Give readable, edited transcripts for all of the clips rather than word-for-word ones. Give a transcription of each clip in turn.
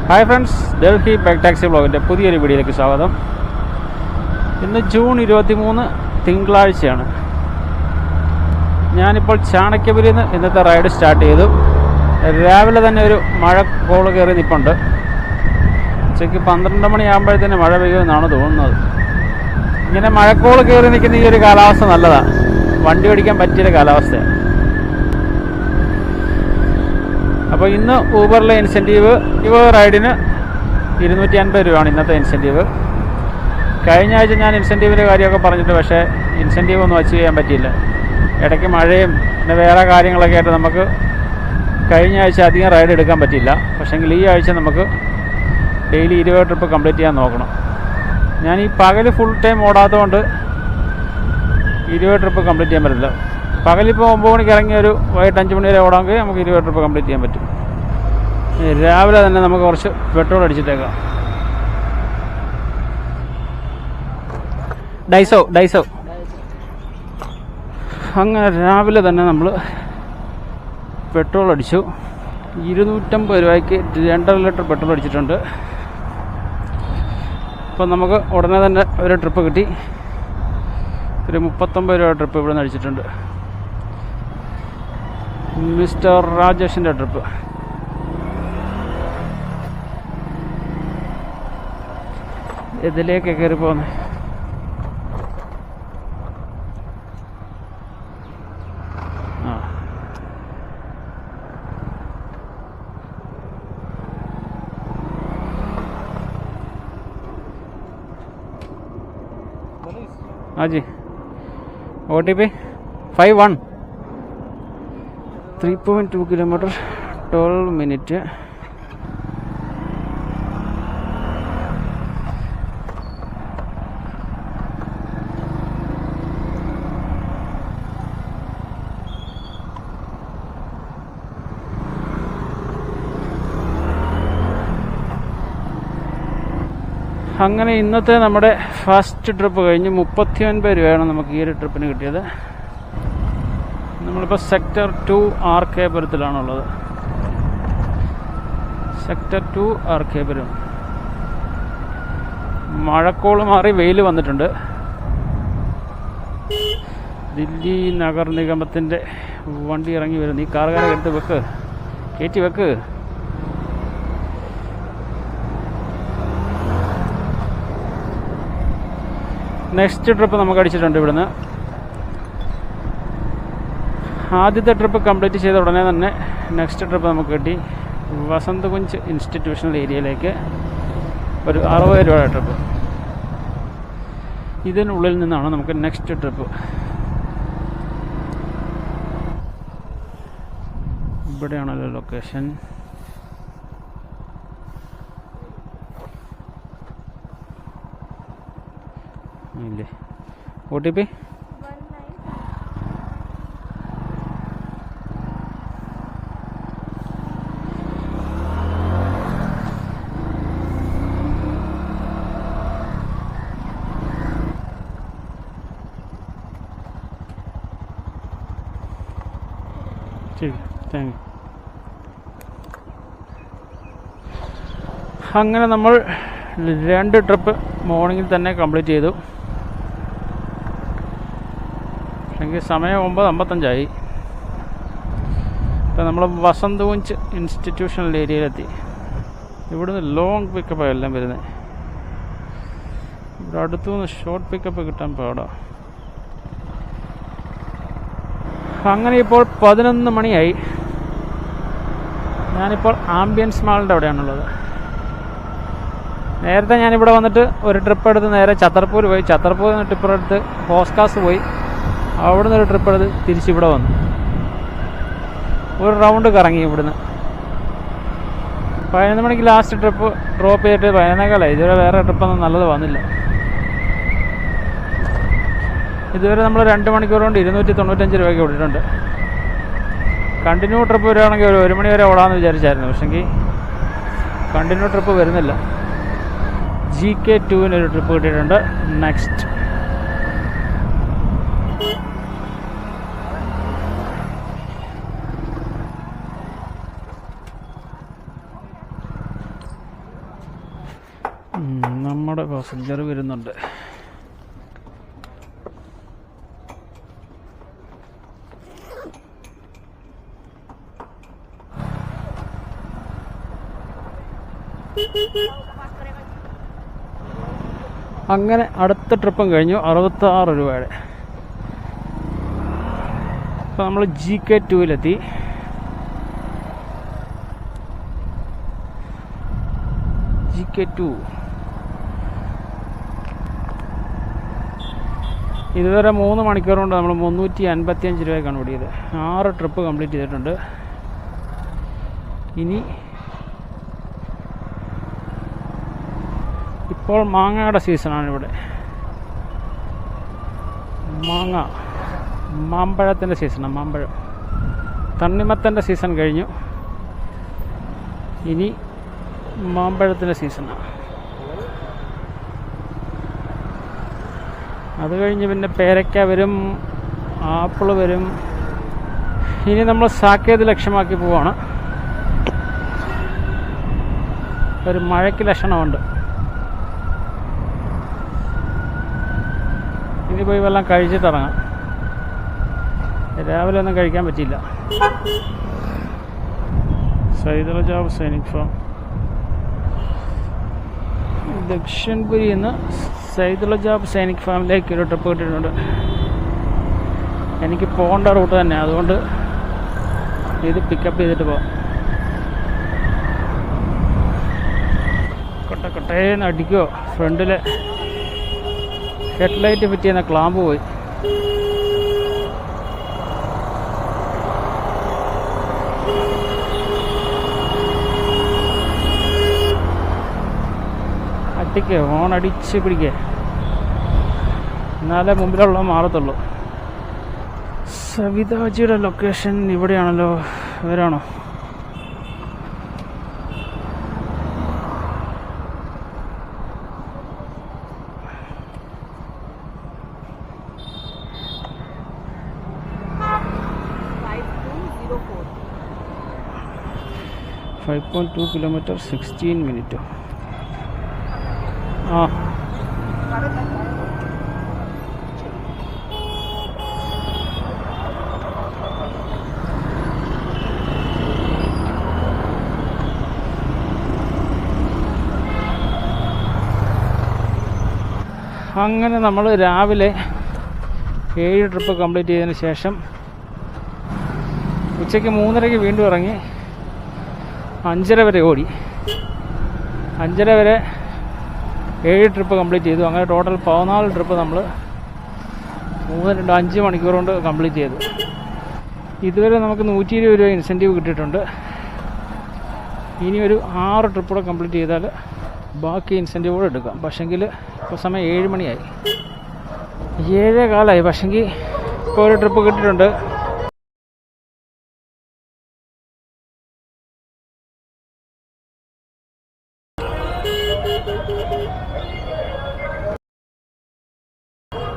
Hi friends, Delhi bike taxi ബ്ലോഗിൻ്റെ പുതിയൊരു വീഡിയോയിലേക്ക് സ്വാഗതം. ഇന്ന് ജൂൺ 23 തിങ്കളാഴ്ചയാണ്. ഞാനിപ്പോൾ ചാണക്യപുരിയിൽ നിന്ന് ഇന്നത്തെ റൈഡ് സ്റ്റാർട്ട് ചെയ്തു. രാവിലെ തന്നെ ഒരു മഴ കോള് കയറി നിൽപ്പുണ്ട്. ഉച്ചയ്ക്ക് 12 മണിയാകുമ്പോഴത്തേന് മഴ പെയ്യുമെന്നാണ് തോന്നുന്നത്. ഇങ്ങനെ മഴക്കോള് കയറി നിൽക്കുന്ന ഈ ഒരു കാലാവസ്ഥ നല്ലതാണ്, വണ്ടി ഓടിക്കാൻ പറ്റിയൊരു കാലാവസ്ഥയാണ്. അപ്പോൾ ഇന്ന് ഊബറിലെ ഇൻസെൻറ്റീവ് റൈഡിന് 250 രൂപയാണ് ഇന്നത്തെ ഇൻസെൻറ്റീവ്. കഴിഞ്ഞ ആഴ്ച ഞാൻ ഇൻസെൻറ്റീവിൻ്റെ കാര്യമൊക്കെ പറഞ്ഞിട്ട് പക്ഷേ ഇൻസെൻറ്റീവ് ഒന്നും അച്ചീവ് ചെയ്യാൻ പറ്റിയില്ല. ഇടയ്ക്ക് മഴയും പിന്നെ വേറെ കാര്യങ്ങളൊക്കെ ആയിട്ട് നമുക്ക് കഴിഞ്ഞ ആഴ്ച അധികം റൈഡ് എടുക്കാൻ പറ്റിയില്ല. പക്ഷേങ്കിൽ ഈ ആഴ്ച നമുക്ക് ഡെയിലി 20 ട്രിപ്പ് കംപ്ലീറ്റ് ചെയ്യാൻ നോക്കണം. ഞാൻ ഈ പകൽ ഫുൾ ടൈം ഓടാത്തതുകൊണ്ട് 20 ട്രിപ്പ് കംപ്ലീറ്റ് ചെയ്യാൻ പറ്റില്ല. പകലിപ്പോൾ 9 മണിക്ക് ഇറങ്ങി ഒരു വൈകിട്ട് 5 മണി വരെ ഓടാമെങ്കിൽ നമുക്ക് 20 ട്രിപ്പ് കംപ്ലീറ്റ് ചെയ്യാൻ പറ്റും. രാവിലെ തന്നെ നമുക്ക് കുറച്ച് പെട്രോൾ അടിച്ചിട്ടേക്കാം. ഡൈസോ അങ്ങനെ രാവിലെ തന്നെ നമ്മൾ പെട്രോൾ അടിച്ചു. 250 രൂപയ്ക്ക് 2.5 ലിറ്റർ പെട്രോൾ അടിച്ചിട്ടുണ്ട്. അപ്പം നമുക്ക് ഉടനെ തന്നെ ഒരു ട്രിപ്പ് കിട്ടി. ഒരു 39 രൂപ ട്രിപ്പ് ഇവിടെ നിന്ന് അടിച്ചിട്ടുണ്ട്. മിസ്റ്റർ രാജേഷിൻ്റെ ട്രിപ്പ്. ഇതിലേക്ക് കയറി പോകുന്നത് जी OTP 51 3.2 കിലോമീറ്റർ 12 മിനിറ്റ്. അങ്ങനെ ഇന്നത്തെ നമ്മുടെ ഫസ്റ്റ് ട്രിപ്പ് കഴിഞ്ഞ് 39 രൂപയാണ് നമുക്ക് ഈ ഒരു ട്രിപ്പിന് കിട്ടിയത്. നമ്മളിപ്പോൾ സെക്ടർ 2 RK പുരത്തിലാണുള്ളത്. സെക്ടർ 2 RK പുരം. മഴക്കോള് മാറി വെയിൽ വന്നിട്ടുണ്ട്. ദില്ലി നഗർ നിഗമത്തിൻ്റെ വണ്ടി ഇറങ്ങി വരുന്നു. ഈ കാറുകാരെ എടുത്ത് വെക്ക്, കയറ്റി വെക്ക്. നെക്സ്റ്റ് ട്രിപ്പ് നമുക്ക് അടിച്ചിട്ടുണ്ട് ഇവിടുന്ന്. ആദ്യത്തെ ട്രിപ്പ് കംപ്ലീറ്റ് ചെയ്ത ഉടനെ തന്നെ നെക്സ്റ്റ് ട്രിപ്പ് നമുക്ക് കിട്ടി. വസന്ത് കുഞ്ച് ഇൻസ്റ്റിറ്റ്യൂഷണൽ ഏരിയയിലേക്ക് ഒരു 60 രൂപ ട്രിപ്പ്. ഇതിനുള്ളിൽ നിന്നാണ് നമുക്ക് നെക്സ്റ്റ് ട്രിപ്പ്. ഇവിടെയാണല്ലോ ലൊക്കേഷൻ. ഇല്ലേ OTP ശരി, താങ്ക് യു. അങ്ങനെ നമ്മൾ 2 ട്രിപ്പ് മോർണിംഗിൽ തന്നെ കംപ്ലീറ്റ് ചെയ്തു. അല്ലെങ്കിൽ സമയം 9:55. ഇപ്പം നമ്മൾ വസന്ത് കുഞ്ച് ഇൻസ്റ്റിറ്റ്യൂഷണൽ ഏരിയയിലെത്തി. ഇവിടുന്ന് ലോങ് പിക്കപ്പാണ് എല്ലാം വരുന്നത്. ഇവിടെ അടുത്തുനിന്ന് ഷോർട്ട് പിക്കപ്പ് കിട്ടാൻ പാടാം. അങ്ങനെ ഇപ്പോൾ 11 മണിയായി. ഞാനിപ്പോൾ ആംബിയൻസ് മാളിൻ്റെ അവിടെയാണുള്ളത്. നേരത്തെ ഞാനിവിടെ വന്നിട്ട് ഒരു ട്രിപ്പ് എടുത്ത് നേരെ ഛത്തർപൂർ പോയി. ഛത്തർപൂരിൽ നിന്ന് ട്രിപ്പ് എടുത്ത് ഹോസ്കാസ് പോയി. അവിടുന്ന് ഒരു ട്രിപ്പ് എടുത്ത് തിരിച്ചിവിടെ വന്നു. ഒരു റൗണ്ട് കറങ്ങി ഇവിടുന്ന്. 11 മണിക്ക് ലാസ്റ്റ് ട്രിപ്പ് ഡ്രോപ്പ് ചെയ്തിട്ട് 11:15. ഇതുവരെ വേറെ ട്രിപ്പൊന്നും നല്ലത് വന്നില്ല. ഇതുവരെ നമ്മൾ 2 മണിക്കൂർ കൊണ്ട് 295 രൂപയ്ക്ക് ഓടിയിട്ടുണ്ട്. കണ്ടിന്യൂ ട്രിപ്പ് വരികയാണെങ്കിൽ ഒരു 1 മണി വരെ ഓടാമെന്ന് വിചാരിച്ചായിരുന്നു. പക്ഷെങ്കിൽ കണ്ടിന്യൂ ട്രിപ്പ് വരുന്നില്ല. GK2-ന് ട്രിപ്പ് കിട്ടിയിട്ടുണ്ട്. നെക്സ്റ്റ് നമ്മുടെ പാസഞ്ചർ വരുന്നുണ്ട്. അങ്ങനെ അടുത്ത ട്രിപ്പും കഴിഞ്ഞു. 66 രൂപയുടെ. അപ്പോൾ നമ്മൾ GK2-ലെത്തി. GK2 ഇതുവരെ 3 മണിക്കൂർ കൊണ്ട് നമ്മൾ 355 രൂപയ്ക്കാണ് ഓടിയത്. 6 ട്രിപ്പ് കംപ്ലീറ്റ് ചെയ്തിട്ടുണ്ട്. ഇനി ഇപ്പോൾ മാങ്ങയുടെ സീസണാണ് ഇവിടെ. മാമ്പഴത്തിൻ്റെ സീസണാണ്. മാമ്പഴം, തണ്ണിമത്തൻ്റെ സീസൺ കഴിഞ്ഞു. ഇനി മാമ്പഴത്തിൻ്റെ സീസണാണ്. അത് കഴിഞ്ഞ് പിന്നെ പേരയ്ക്ക വരും, ആപ്പിൾ വരും. ഇനി നമ്മൾ സാക്കേത് ലക്ഷ്യമാക്കി പോവാണ്. ഒരു മഴയ്ക്ക് ലക്ഷണമുണ്ട്. ഇനി പോയി വല്ലതും കഴിച്ചിട്ടിറങ്ങാം. രാവിലെ ഒന്നും കഴിക്കാൻ പറ്റിയില്ല. സൈദുലജാബ് സൈനിക് ഫാം, ദക്ഷിൺപുരിയിൽ നിന്ന് സൈദുലജാബ് സൈനിക് ഫാമിലേക്ക് ഒരു ട്രിപ്പ് കിട്ടിയിട്ടുണ്ട്. എനിക്ക് പോകേണ്ട റൂട്ട് തന്നെ, അതുകൊണ്ട് ഇത് പിക്കപ്പ് ചെയ്തിട്ട് പോകാം. കൊട്ടേന്ന് അടിക്കുമോ. ഫ്രണ്ടിൽ ഹെഡ്ലൈറ്റ് ഫിറ്റ് ചെയ്യുന്ന ക്ലാമ്പ് പോയി. അടിക്കുക, ഹോൺ അടിച്ച് പിടിക്കുക, എന്നാലേ മുമ്പിലുള്ള മാറത്തുള്ളൂ. സവിതാജിയുടെ ലൊക്കേഷൻ ഇവിടെയാണല്ലോ. ഇവരാണോ? .2 kilometre 16 minute. അങ്ങനെ നമ്മൾ രാവിലെ 7 ട്രിപ്പ് കംപ്ലീറ്റ് ചെയ്തതിന് ശേഷം ഉച്ചയ്ക്ക് 3:30 വീണ്ടും ഇറങ്ങി 5:30 വരെ ഓടി. 5:30 വരെ 7 ട്രിപ്പ് കംപ്ലീറ്റ് ചെയ്തു. അങ്ങനെ ടോട്ടൽ 14 ട്രിപ്പ് നമ്മൾ 5 മണിക്കൂർ കൊണ്ട് കംപ്ലീറ്റ് ചെയ്തു. ഇതുവരെ നമുക്ക് 120 രൂപ ഇൻസെൻറ്റീവ് കിട്ടിയിട്ടുണ്ട്. ഇനി ഒരു 6 ട്രിപ്പ് കൂടെ കംപ്ലീറ്റ് ചെയ്താൽ ബാക്കി ഇൻസെൻറ്റീവ് കൂടെ എടുക്കാം. പക്ഷെങ്കിൽ ഇപ്പോൾ സമയം 7 മണിയായി, 7:15. പക്ഷെങ്കിൽ ഇപ്പോൾ ഒരു ട്രിപ്പ് കിട്ടിയിട്ടുണ്ട്.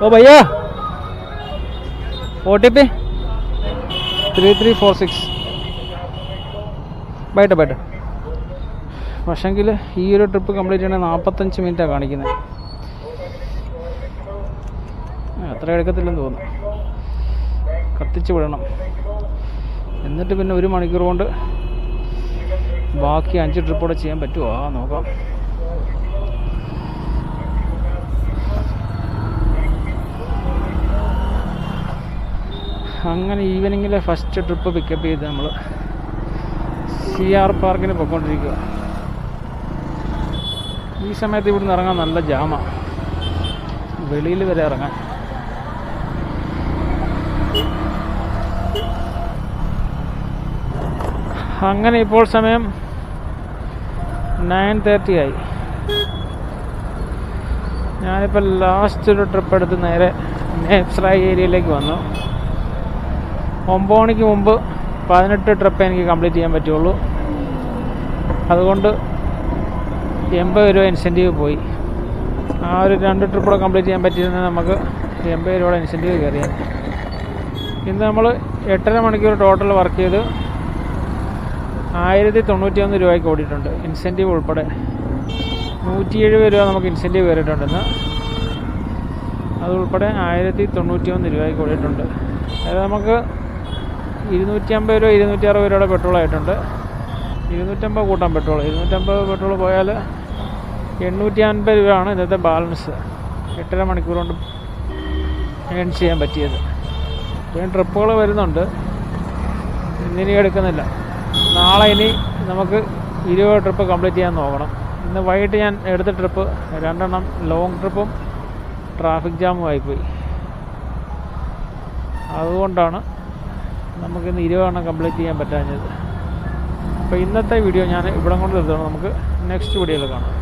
ओ भैया OTP 3346 ബൈറ്റ്. പക്ഷെങ്കിൽ ഈ ഒരു ട്രിപ്പ് കംപ്ലീറ്റ് ചെയ്യണേ 45 മിനിറ്റാണ് കാണിക്കുന്നത്. അത്ര എടുക്കത്തില്ലെന്ന് തോന്നുന്നു. കത്തിച്ച് വിടണം. എന്നിട്ട് പിന്നെ 1 മണിക്കൂർ കൊണ്ട് ബാക്കി 5 ട്രിപ്പ് കൂടെ ചെയ്യാൻ പറ്റുമോ നോക്കാം. അങ്ങനെ ഈവനിങ്ങിലെ ഫസ്റ്റ് ട്രിപ്പ് പിക്കപ്പ് ചെയ്ത് നമ്മൾ CR പാർക്കിന് പോയിക്കൊണ്ടിരിക്കുക. ഈ സമയത്ത് ഇവിടുന്ന് ഇറങ്ങാൻ നല്ല ജാമാണ്, വെളിയിൽ വരെ ഇറങ്ങാൻ. അങ്ങനെ ഇപ്പോൾ സമയം 9:30 ആയി. ഞാനിപ്പോൾ ലാസ്റ്റ് ഒരു ട്രിപ്പ് എടുത്ത് നേരെ നേപ്സ്രായ് ഏരിയയിലേക്ക് വന്നു. 9 മണിക്ക് മുമ്പ് 18 ട്രിപ്പ് എനിക്ക് കംപ്ലീറ്റ് ചെയ്യാൻ പറ്റുള്ളൂ. അതുകൊണ്ട് 80 രൂപ ഇൻസെൻറ്റീവ് പോയി. ആ ഒരു 2 ട്രിപ്പ് കൂടെ കംപ്ലീറ്റ് ചെയ്യാൻ പറ്റിയിരുന്നെങ്കിൽ നമുക്ക് 80 രൂപയുടെ ഇൻസെൻറ്റീവ് കയറിയാൽ. ഇന്ന് നമ്മൾ 8.5 മണിക്കൂർ ടോട്ടൽ വർക്ക് ചെയ്ത് 1091 രൂപയ്ക്ക് ഓടിയിട്ടുണ്ട്, ഇൻസെൻറ്റീവ് ഉൾപ്പെടെ. 170 രൂപ നമുക്ക് ഇൻസെൻറ്റീവ് കയറിയിട്ടുണ്ടെന്ന്. അതുൾപ്പെടെ 1091 രൂപയ്ക്ക് കൂടിയിട്ടുണ്ട്. അതായത് നമുക്ക് 250 രൂപ 260 രൂപയുടെ പെട്രോൾ ആയിട്ടുണ്ട്. 250 കൂട്ടാൻ പെട്രോൾ, 250 പെട്രോൾ പോയാൽ 850 രൂപയാണ് ഇന്നത്തെ ബാലൻസ്. 8.5 മണിക്കൂർ കൊണ്ട് ഏൺ ചെയ്യാൻ പറ്റിയത്. ഇത്രയും ട്രിപ്പുകൾ വരുന്നുണ്ട്, ഇന്നിനി എടുക്കുന്നില്ല. നാളെ ഇനി നമുക്ക് 20 ട്രിപ്പ് കംപ്ലീറ്റ് ചെയ്യാൻ നോക്കണം. ഇന്ന് വൈകിട്ട് ഞാൻ എടുത്ത ട്രിപ്പ് 2 ലോങ് ട്രിപ്പും ട്രാഫിക് ജാമും ആയിപ്പോയി. അതുകൊണ്ടാണ് നമുക്കിന്ന് 20 കംപ്ലീറ്റ് ചെയ്യാൻ പറ്റാഞ്ഞത്. അപ്പോൾ ഇന്നത്തെ വീഡിയോ ഞാൻ ഇവിടെ കൊണ്ട് നിർത്തണം. നമുക്ക് നെക്സ്റ്റ് വീഡിയോയിൽ കാണാം.